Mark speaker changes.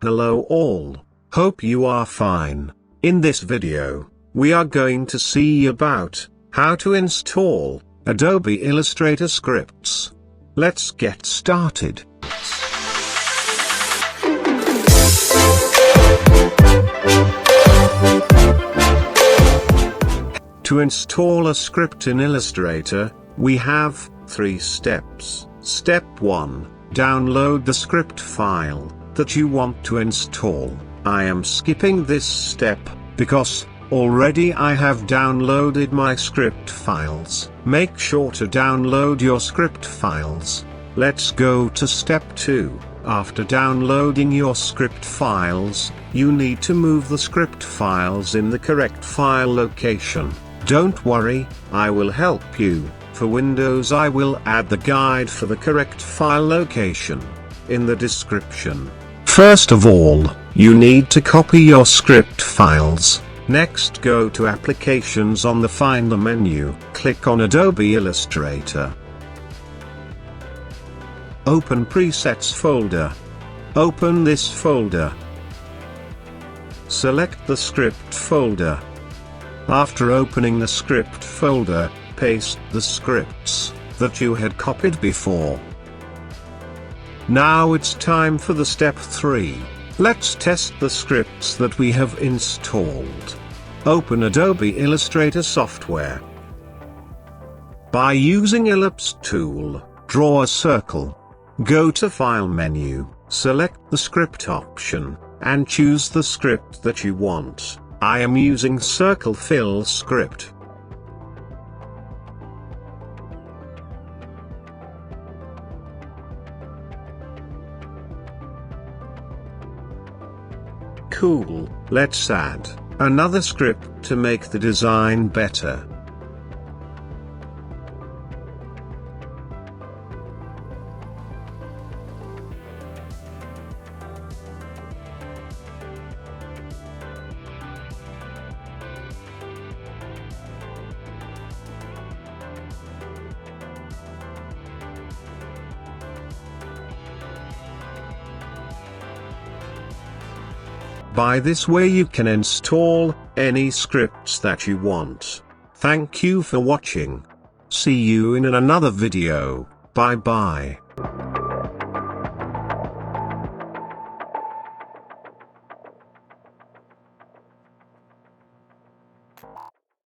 Speaker 1: Hello all, hope you are fine. In this video, we are going to see about how to install Adobe Illustrator scripts. Let's get started. To install a script in Illustrator, we have 3 steps. Step 1. Download the script file that you want to install. I am skipping this step because already I have downloaded my script files. Make sure to download your script files. Let's go to step 2. After downloading your script files, you need to move the script files in the correct file location. Don't worry, I will help you. For Windows, I will add the guide for the correct file location in the description. First of all, you need to copy your script files. Next, go to Applications on the Finder menu, click on Adobe Illustrator. Open Presets folder. Open this folder. Select the script folder. After opening the script folder, paste the scripts that you had copied before. Now it's time for the step 3. Let's test the scripts that we have installed. Open Adobe Illustrator software. By using Ellipse tool, draw a circle. Go to File menu, select the script option, and choose the script that you want. I am using Circle Fill script. Cool, let's add another script to make the design better. By this way you can install any scripts that you want. Thank you for watching. See you in another video. Bye bye.